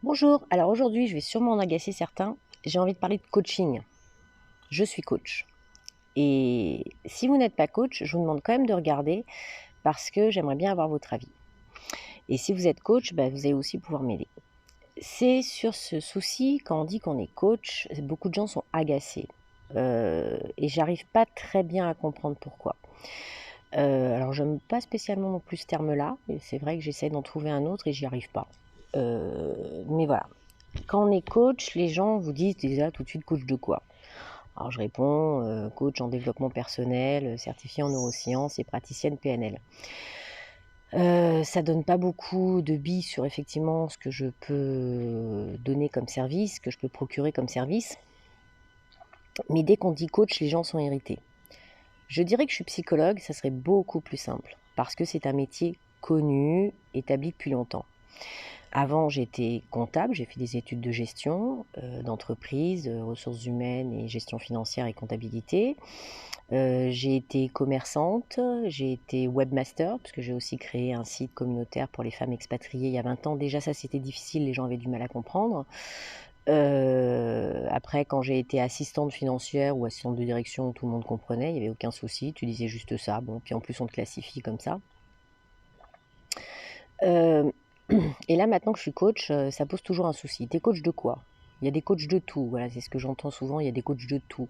Bonjour, alors aujourd'hui je vais sûrement en agacer certains. J'ai envie de parler de coaching. Je suis coach. Et si vous n'êtes pas coach, je vous demande quand même de regarder parce que j'aimerais bien avoir votre avis. Et si vous êtes coach, vous allez aussi pouvoir m'aider. C'est sur ce souci, quand on dit qu'on est coach, beaucoup de gens sont agacés. Et j'arrive pas très bien à comprendre pourquoi. Alors j'aime pas spécialement non plus ce terme-là, et c'est vrai que j'essaie d'en trouver un autre et j'y arrive pas. Mais voilà, quand on est coach, les gens vous disent déjà tout de suite coach de quoi? Alors je réponds coach en développement personnel, certifié en neurosciences et praticienne PNL. Ça donne pas beaucoup de billes sur effectivement ce que je peux donner comme service, que je peux procurer comme service. Mais dès qu'on dit coach, les gens sont irrités. Je dirais que je suis psychologue, ça serait beaucoup plus simple parce que c'est un métier connu, établi depuis longtemps. Avant, j'étais comptable, j'ai fait des études de gestion d'entreprise, ressources humaines et gestion financière et comptabilité. J'ai été commerçante, j'ai été webmaster, parce que j'ai aussi créé un site communautaire pour les femmes expatriées il y a 20 ans. Déjà, ça, c'était difficile, les gens avaient du mal à comprendre. Après, quand j'ai été assistante financière ou assistante de direction, tout le monde comprenait, il n'y avait aucun souci, tu disais juste ça. Bon, puis en plus, on te classifie comme ça. Euh, Et là, maintenant que je suis coach, ça pose toujours un souci. Tu es coach de quoi? Il y a des coachs de tout, voilà, c'est ce que j'entends souvent, il y a des coachs de tout.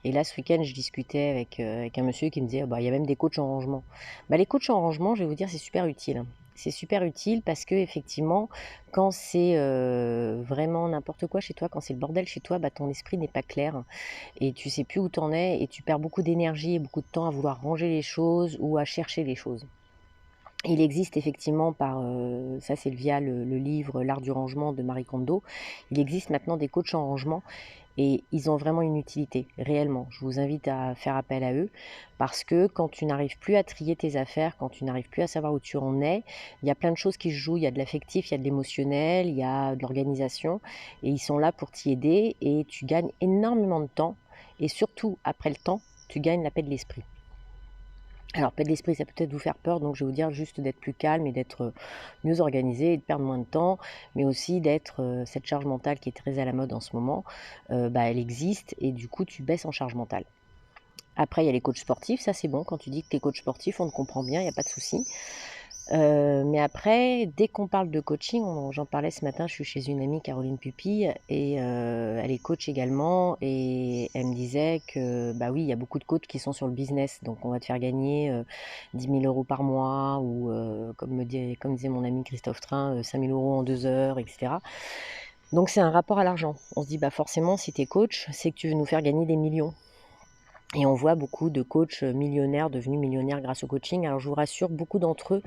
Et là, ce week-end, je discutais avec un monsieur qui me disait: «Ah bah, il y a même des coachs en rangement». Bah, les coachs en rangement, je vais vous dire, c'est super utile. C'est super utile parce qu'effectivement, quand c'est, vraiment n'importe quoi chez toi, quand c'est le bordel chez toi, bah, ton esprit n'est pas clair et tu sais plus où tu en es et tu perds beaucoup d'énergie et beaucoup de temps à vouloir ranger les choses ou à chercher les choses. Il existe effectivement ça c'est via le livre «L'art du rangement» de Marie Kondo. Il existe maintenant des coachs en rangement et ils ont vraiment une utilité, réellement. Je vous invite à faire appel à eux parce que quand tu n'arrives plus à trier tes affaires, quand tu n'arrives plus à savoir où tu en es, il y a plein de choses qui se jouent. Il y a de l'affectif, il y a de l'émotionnel, il y a de l'organisation et ils sont là pour t'y aider et tu gagnes énormément de temps et surtout après le temps, tu gagnes la paix de l'esprit. Alors, paix de l'esprit, ça peut peut-être vous faire peur, donc je vais vous dire juste d'être plus calme et d'être mieux organisé et de perdre moins de temps, mais aussi d'être cette charge mentale qui est très à la mode en ce moment, elle existe et du coup, tu baisses en charge mentale. Après, il y a les coachs sportifs, ça c'est bon, quand tu dis que tu es coach sportif, on te comprend bien, il n'y a pas de souci. Mais après, dès qu'on parle de coaching, j'en parlais ce matin, je suis chez une amie, Caroline Pupille, et elle est coach également, et elle me disait que, bah oui, il y a beaucoup de coachs qui sont sur le business, donc on va te faire gagner 10 000 euros par mois, ou comme disait mon ami Christophe Train, 5 000 euros en 2 heures, etc. Donc c'est un rapport à l'argent. On se dit, bah forcément, si tu es coach, c'est que tu veux nous faire gagner des millions. Et on voit beaucoup de coachs millionnaires devenus millionnaires grâce au coaching. Alors je vous rassure, beaucoup d'entre eux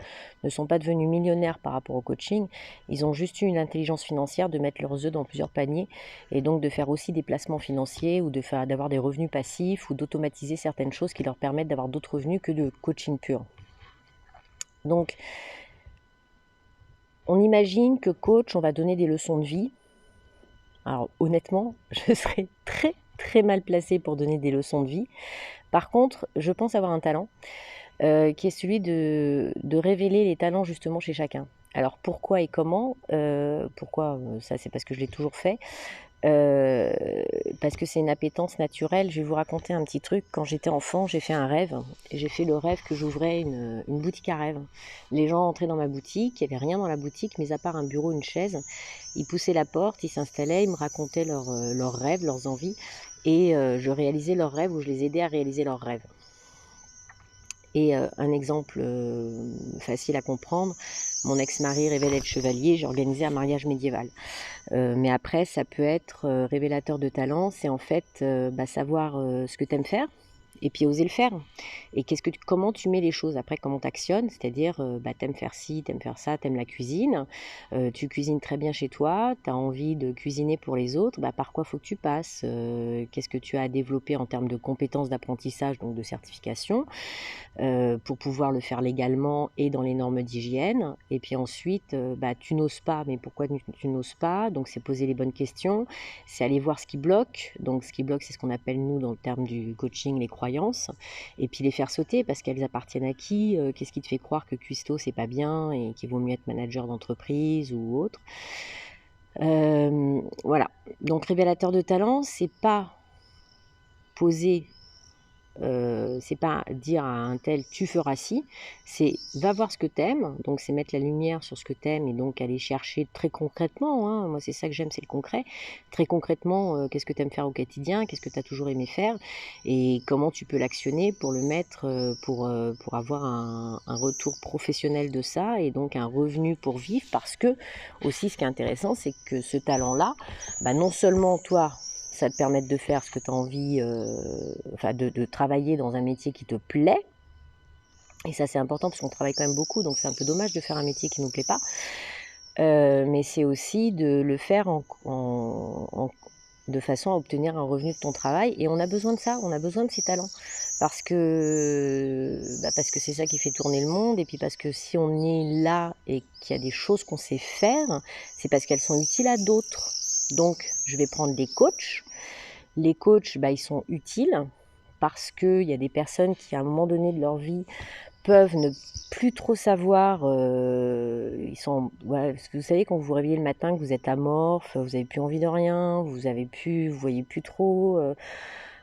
ne sont pas devenus millionnaires par rapport au coaching. Ils ont juste eu une intelligence financière de mettre leurs œufs dans plusieurs paniers et donc de faire aussi des placements financiers ou d'avoir des revenus passifs ou d'automatiser certaines choses qui leur permettent d'avoir d'autres revenus que de coaching pur. Donc on imagine que coach, on va donner des leçons de vie. Alors honnêtement, je serais très très mal placée pour donner des leçons de vie. Par contre, je pense avoir un talent qui est celui de révéler les talents justement chez chacun. Alors pourquoi et comment Pourquoi ça c'est parce que je l'ai toujours fait. Heu, Parce que c'est une appétence naturelle. Je vais vous raconter un petit truc. Quand j'étais enfant, j'ai fait un rêve et j'ai fait le rêve que j'ouvrais une boutique à rêves. Les gens entraient dans ma boutique, il n'y avait rien dans la boutique, mais à part un bureau, une chaise. Ils poussaient la porte, ils s'installaient, ils me racontaient leurs rêves, leurs envies et je réalisais leurs rêves ou je les aidais à réaliser leurs rêves. Et un exemple facile à comprendre, mon ex-mari rêvait d'être chevalier, j'ai organisé un mariage médiéval. Mais après, ça peut être révélateur de talent, c'est en fait savoir ce que tu aimes faire et puis oser le faire. Et comment tu mets les choses après, comment tu actionnes, c'est-à-dire t'aimes faire ci, t'aimes faire ça, t'aimes la cuisine, tu cuisines très bien chez toi, tu as envie de cuisiner pour les autres, par quoi faut que tu passes, qu'est-ce que tu as à développer en termes de compétences d'apprentissage, donc de certification, pour pouvoir le faire légalement et dans les normes d'hygiène. Et puis ensuite, tu n'oses pas, mais pourquoi tu n'oses pas? Donc c'est poser les bonnes questions, c'est aller voir ce qui bloque. Donc ce qui bloque, c'est ce qu'on appelle nous dans le terme du coaching les croyances, et puis les faire sauter parce qu'elles appartiennent à qui? Qu'est-ce qui te fait croire que cuistot c'est pas bien et qu'il vaut mieux être manager d'entreprise ou autre? Voilà. Donc révélateur de talent, c'est pas poser, c'est pas dire à un tel: «Tu feras ci», c'est va voir ce que t'aimes. Donc c'est mettre la lumière sur ce que t'aimes et donc aller chercher très concrètement, hein, moi c'est ça que j'aime, c'est le concret. Très concrètement, qu'est-ce que t'aimes faire au quotidien? Qu'est-ce que t'as toujours aimé faire? Et comment tu peux l'actionner pour le mettre, pour avoir un retour professionnel de ça et donc un revenu pour vivre. Parce que aussi ce qui est intéressant, c'est que ce talent-là, bah, non seulement toi, ça te permet de faire ce que tu as envie, enfin de travailler dans un métier qui te plaît. Et ça, c'est important parce qu'on travaille quand même beaucoup, donc c'est un peu dommage de faire un métier qui ne nous plaît pas. Mais c'est aussi de le faire de façon à obtenir un revenu de ton travail. Et on a besoin de ça, on a besoin de ces talents. Parce que c'est ça qui fait tourner le monde. Et puis parce que si on est là et qu'il y a des choses qu'on sait faire, c'est parce qu'elles sont utiles à d'autres. Donc, je vais prendre des coachs. Les coachs, bah, ils sont utiles parce qu'il y a des personnes qui, à un moment donné de leur vie, peuvent ne plus trop savoir, ils sont ouais, parce que vous savez quand vous vous réveillez le matin, que vous êtes amorphe, vous avez plus envie de rien, vous voyez plus trop,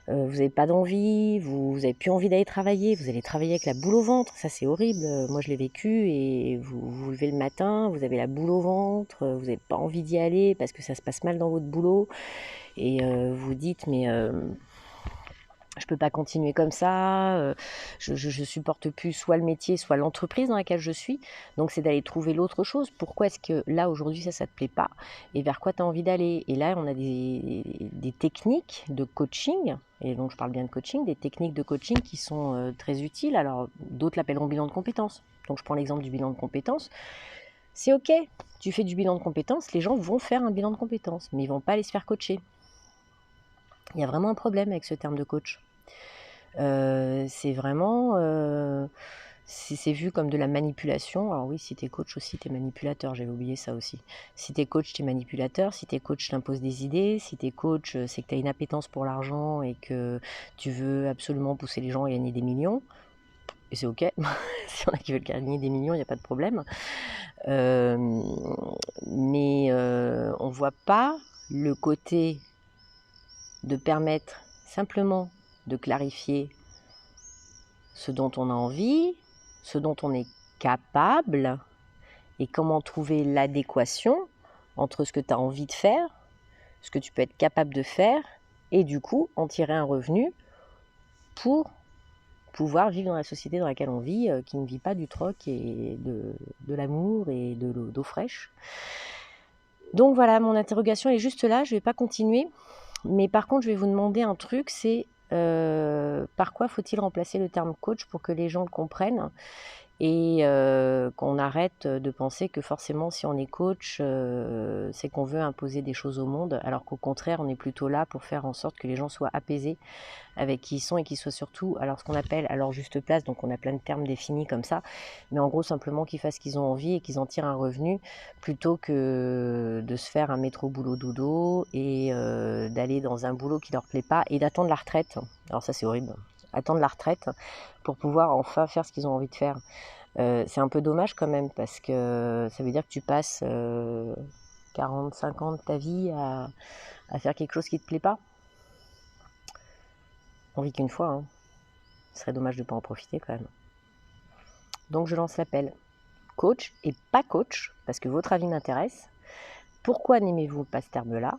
vous avez pas d'envie, vous avez plus envie d'aller travailler, vous allez travailler avec la boule au ventre, ça c'est horrible, moi je l'ai vécu et vous vous levez le matin, vous avez la boule au ventre, vous avez pas envie d'y aller parce que ça se passe mal dans votre boulot et vous dites: «Mais je peux pas continuer comme ça, je supporte plus soit le métier, soit l'entreprise dans laquelle je suis». Donc c'est d'aller trouver l'autre chose. Pourquoi est-ce que là, aujourd'hui, ça te plaît pas? Et vers quoi tu as envie d'aller? Et là, on a des techniques de coaching, et donc je parle bien de coaching, des techniques de coaching qui sont, très utiles. Alors d'autres l'appelleront bilan de compétences. Donc je prends l'exemple du bilan de compétences. C'est OK, tu fais du bilan de compétences, les gens vont faire un bilan de compétences, mais ils vont pas aller se faire coacher. Il y a vraiment un problème avec ce terme de coach. C'est vraiment, c'est vu comme de la manipulation. Alors oui, si tu es coach aussi, tu es manipulateur, j'avais oublié ça aussi. Si tu es coach, tu es manipulateur, si tu es coach, tu imposes des idées, si tu es coach, c'est que tu as une appétence pour l'argent et que tu veux absolument pousser les gens à gagner des millions et c'est OK. S'il y en a qui veulent gagner des millions, il y a pas de problème. Hem, mais on voit pas le côté de permettre simplement de clarifier ce dont on a envie, ce dont on est capable et comment trouver l'adéquation entre ce que tu as envie de faire, ce que tu peux être capable de faire et du coup en tirer un revenu pour pouvoir vivre dans la société dans laquelle on vit, qui ne vit pas du troc et de l'amour et de d'eau fraîche. Donc voilà, mon interrogation est juste là, je ne vais pas continuer. Mais par contre, je vais vous demander un truc, c'est par quoi faut-il remplacer le terme coach pour que les gens le comprennent et qu'on arrête de penser que forcément si on est coach, c'est qu'on veut imposer des choses au monde, alors qu'au contraire, on est plutôt là pour faire en sorte que les gens soient apaisés avec qui ils sont et qu'ils soient surtout alors ce qu'on appelle à leur juste place. Donc on a plein de termes définis comme ça, mais en gros simplement qu'ils fassent ce qu'ils ont envie et qu'ils en tirent un revenu plutôt que de se faire un métro boulot dodo et d'aller dans un boulot qui leur plaît pas et d'attendre la retraite. Alors ça c'est horrible, attendre la retraite pour pouvoir enfin faire ce qu'ils ont envie de faire. C'est un peu dommage quand même parce que ça veut dire que tu passes 40-50 ans de ta vie à faire quelque chose qui te plaît pas. On vit qu'une fois, hein. Ce serait dommage de ne pas en profiter quand même. Donc je lance l'appel. Coach et pas coach, parce que votre avis m'intéresse. Pourquoi n'aimez-vous pas ce terme-là?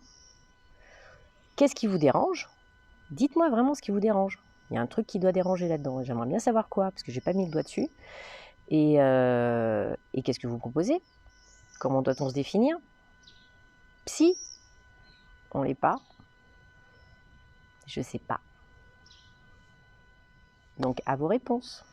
Qu'est-ce qui vous dérange? Dites-moi vraiment ce qui vous dérange. Il y a un truc qui doit déranger là-dedans. J'aimerais bien savoir quoi, parce que j'ai pas mis le doigt dessus. Et qu'est-ce que vous proposez? Comment doit-on se définir? Psy? On l'est pas? Je sais pas. Donc à vos réponses.